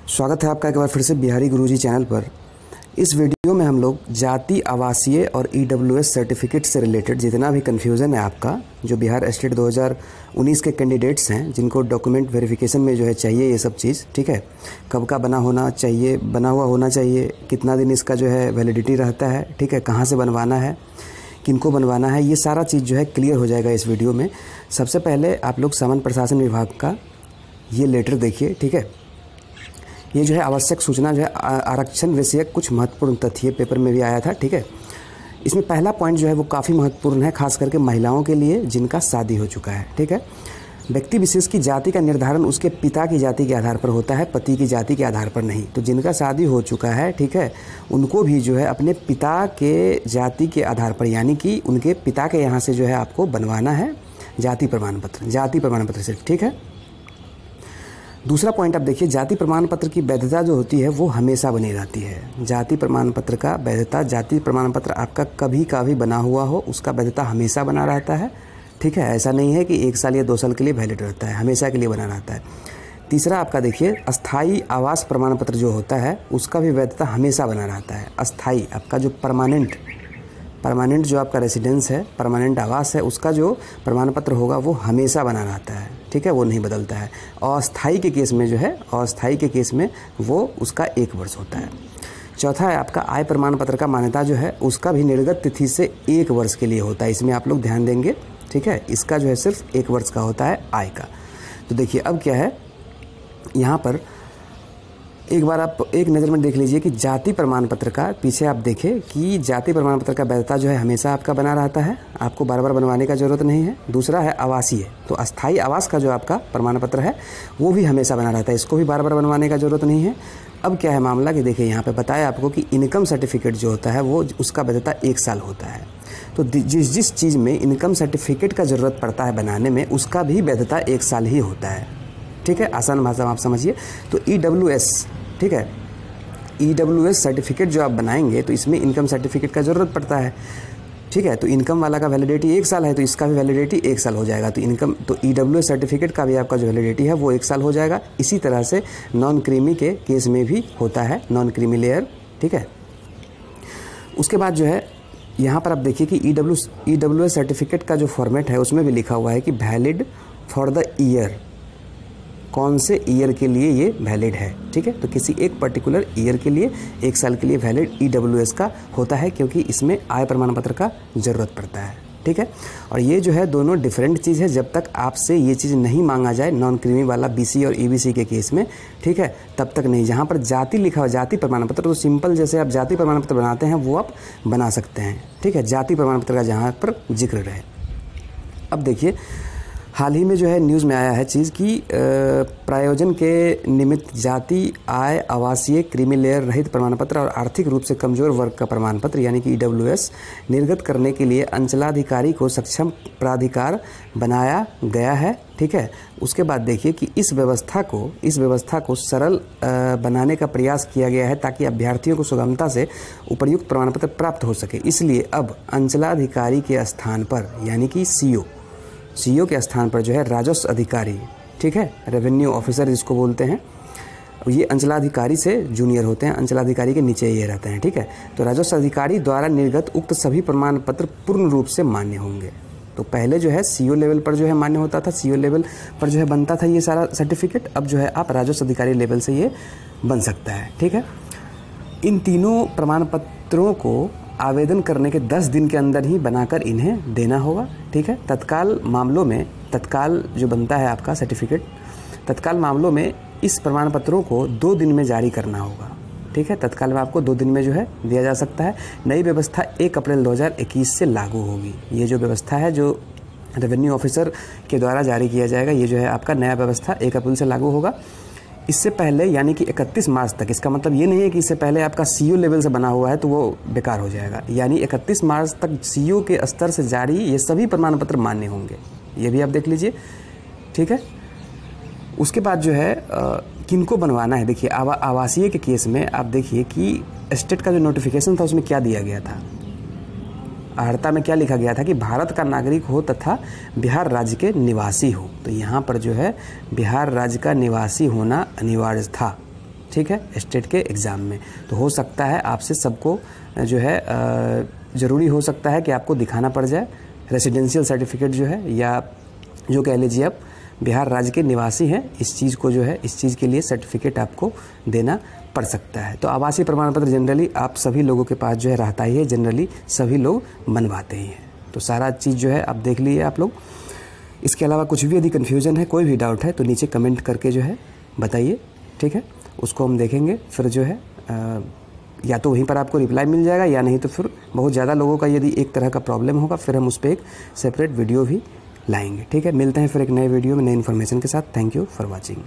स्वागत है आपका एक बार फिर से बिहारी गुरुजी चैनल पर। इस वीडियो में हम लोग जाति आवासीय और ईडब्ल्यूएस सर्टिफिकेट से रिलेटेड जितना भी कन्फ्यूज़न है आपका, जो बिहार स्टेट 2019 के कैंडिडेट्स हैं जिनको डॉक्यूमेंट वेरिफिकेशन में जो है चाहिए ये सब चीज़, ठीक है, कब का बना हुआ होना चाहिए, कितना दिन इसका जो है वैलिडिटी रहता है, ठीक है, कहाँ से बनवाना है, किनको बनवाना है, ये सारा चीज़ जो है क्लियर हो जाएगा इस वीडियो में। सबसे पहले आप लोग सामान्य प्रशासन विभाग का ये लेटर देखिए, ठीक है। ये जो है आवश्यक सूचना जो है आरक्षण विषयक कुछ महत्वपूर्ण तथ्य पेपर में भी आया था, ठीक है। इसमें पहला पॉइंट जो है वो काफ़ी महत्वपूर्ण है, खास करके महिलाओं के लिए जिनका शादी हो चुका है, ठीक है। व्यक्ति विशेष की जाति का निर्धारण उसके पिता की जाति के आधार पर होता है, पति की जाति के आधार पर नहीं। तो जिनका शादी हो चुका है, ठीक है, उनको भी जो है अपने पिता के जाति के आधार पर, यानी कि उनके पिता के यहाँ से जो है आपको बनवाना है जाति प्रमाण पत्र से, ठीक है। दूसरा पॉइंट आप देखिए, जाति प्रमाण पत्र की वैधता जो होती है वो हमेशा बनी रहती है। जाति प्रमाण पत्र का वैधता, जाति प्रमाण पत्र आपका कभी का भी बना हुआ हो, उसका वैधता हमेशा बना रहता है, ठीक है। ऐसा नहीं है कि 1 साल या 2 साल के लिए वैलिड रहता है, हमेशा के लिए बना रहता है। तीसरा आपका देखिए, अस्थाई आवास प्रमाण पत्र जो होता है उसका भी वैधता हमेशा बना रहता है। अस्थाई आपका जो परमानेंट जो आपका रेसिडेंस है, परमानेंट आवास है, उसका जो प्रमाण पत्र होगा वो हमेशा बना रहता है, ठीक है, वो नहीं बदलता है। अस्थाई के केस में जो है, अस्थाई के केस में वो उसका 1 वर्ष होता है। चौथा है आपका आय प्रमाण पत्र का मान्यता जो है उसका भी निर्गत तिथि से 1 वर्ष के लिए होता है। इसमें आप लोग ध्यान देंगे, ठीक है, इसका जो है सिर्फ 1 वर्ष का होता है आय का। तो देखिए अब क्या है, यहाँ पर एक बार आप एक नज़र में देख लीजिए कि जाति प्रमाण पत्र का पीछे आप देखें कि जाति प्रमाण पत्र का वैधता जो है हमेशा आपका बना रहता है, आपको बार बार बनवाने का ज़रूरत नहीं है। दूसरा है आवासीय, तो अस्थाई आवास का जो आपका प्रमाण पत्र है वो भी हमेशा बना रहता है, इसको भी बार बार बनवाने का ज़रूरत नहीं है। अब क्या है मामला कि देखिए यहाँ पे बताया आपको कि इनकम सर्टिफिकेट जो होता है वो उसका वैधता 1 साल होता है। तो जिस चीज़ में इनकम सर्टिफिकेट का ज़रूरत पड़ता है बनाने में, उसका भी वैधता 1 साल ही होता है, ठीक है। आसान भाषा में आप समझिए। तो ईडब्ल्यूएस, ठीक है, ईडब्ल्यूएस सर्टिफिकेट जो आप बनाएंगे तो इसमें इनकम सर्टिफिकेट का ज़रूरत पड़ता है, ठीक है। तो इनकम वाला का वैलिडिटी 1 साल है, तो इसका भी वैलिडिटी 1 साल हो जाएगा। तो ईडब्ल्यूएस सर्टिफिकेट का भी आपका जो वैलिडिटी है वो 1 साल हो जाएगा। इसी तरह से नॉन क्रीमी के केस में भी होता है, नॉन क्रीमी लेयर, ठीक है। उसके बाद जो है यहाँ पर आप देखिए कि ईडब्ल्यूएस सर्टिफिकेट का जो फॉर्मेट है उसमें भी लिखा हुआ है कि वैलिड फॉर द ईयर, कौन से ईयर के लिए ये वैलिड है, ठीक है। तो किसी एक पर्टिकुलर ईयर के लिए 1 साल के लिए वैलिड ईडब्ल्यूएस का होता है, क्योंकि इसमें आय प्रमाण पत्र का ज़रूरत पड़ता है, ठीक है। और ये जो है दोनों डिफरेंट चीज़ है, जब तक आपसे ये चीज़ नहीं मांगा जाए नॉन क्रीमी वाला बीसी और ईबीसी के केस में, ठीक है, तब तक नहीं। जहाँ पर जाति लिखा हुआ जाति प्रमाण पत्र, तो सिंपल जैसे आप जाति प्रमाण पत्र बनाते हैं वो आप बना सकते हैं, ठीक है, जाति प्रमाण पत्र का जहाँ पर जिक्र रहे। अब देखिए हाल ही में जो है न्यूज़ में आया है चीज़ कि प्रायोजन के निमित्त जाति, आय, आवासीय, क्रीमी लेयर रहित प्रमाण पत्र और आर्थिक रूप से कमज़ोर वर्ग का प्रमाण पत्र यानी कि ईडब्ल्यूएस निर्गत करने के लिए अंचलाधिकारी को सक्षम प्राधिकार बनाया गया है, ठीक है। उसके बाद देखिए कि इस व्यवस्था को सरल बनाने का प्रयास किया गया है ताकि अभ्यर्थियों को सुगमता से उपर्युक्त प्रमाण पत्र प्राप्त हो सके। इसलिए अब अंचलाधिकारी के स्थान पर, यानी कि सीओ के स्थान पर जो है राजस्व अधिकारी, ठीक है, रेवेन्यू ऑफिसर जिसको बोलते हैं, ये अंचलाधिकारी से जूनियर होते हैं, अंचलाधिकारी के नीचे ये रहते हैं, ठीक है। तो राजस्व अधिकारी द्वारा निर्गत उक्त सभी प्रमाण पत्र पूर्ण रूप से मान्य होंगे। तो पहले जो है सीओ लेवल पर जो है मान्य होता था, सीओ लेवल पर जो है बनता था ये सारा सर्टिफिकेट, अब जो है आप राजस्व अधिकारी लेवल से ये बन सकता है, ठीक है। इन तीनों प्रमाण पत्रों को आवेदन करने के 10 दिन के अंदर ही बनाकर इन्हें देना होगा, ठीक है। तत्काल मामलों में, तत्काल जो बनता है आपका सर्टिफिकेट, तत्काल मामलों में इस प्रमाण पत्रों को 2 दिन में जारी करना होगा, ठीक है। तत्काल में आपको 2 दिन में जो है दिया जा सकता है। नई व्यवस्था 1 अप्रैल 2021 से लागू होगी। ये जो व्यवस्था है जो रेवेन्यू ऑफिसर के द्वारा जारी किया जाएगा, ये जो है आपका नया व्यवस्था 1 अप्रैल से लागू होगा। इससे पहले यानी कि 31 मार्च तक, इसका मतलब ये नहीं है कि इससे पहले आपका सीओ लेवल से बना हुआ है तो वो बेकार हो जाएगा, यानी 31 मार्च तक सीओ के स्तर से जारी ये सभी प्रमाण पत्र मान्य होंगे, ये भी आप देख लीजिए, ठीक है। उसके बाद जो है किनको बनवाना है, देखिए आवासीय के केस में आप देखिए कि स्टेट का जो नोटिफिकेशन था उसमें क्या दिया गया था, अर्हता में क्या लिखा गया था कि भारत का नागरिक हो तथा बिहार राज्य के निवासी हो। तो यहाँ पर जो है बिहार राज्य का निवासी होना अनिवार्य था, ठीक है, स्टेट के एग्ज़ाम में। तो हो सकता है आपसे सबको जो है ज़रूरी हो सकता है कि आपको दिखाना पड़ जाए रेसिडेंशियल सर्टिफिकेट जो है, या जो कह लीजिए आप बिहार राज्य के निवासी हैं, इस चीज़ को जो है, इस चीज़ के लिए सर्टिफिकेट आपको देना पड़ सकता है। तो आवासीय प्रमाण पत्र जनरली आप सभी लोगों के पास जो है रहता ही है, जनरली सभी लोग बनवाते ही हैं। तो सारा चीज़ जो है आप देख लीजिए आप लोग। इसके अलावा कुछ भी यदि कन्फ्यूज़न है, कोई भी डाउट है, तो नीचे कमेंट करके जो है बताइए, ठीक है, उसको हम देखेंगे। फिर जो है या तो वहीं पर आपको रिप्लाई मिल जाएगा, या नहीं तो फिर बहुत ज़्यादा लोगों का यदि एक तरह का प्रॉब्लम होगा, फिर हम उस पर एक सेपरेट वीडियो भी लाएंगे, ठीक है। मिलते हैं फिर एक नए वीडियो में नए इन्फॉर्मेशन के साथ। Thank you for watching.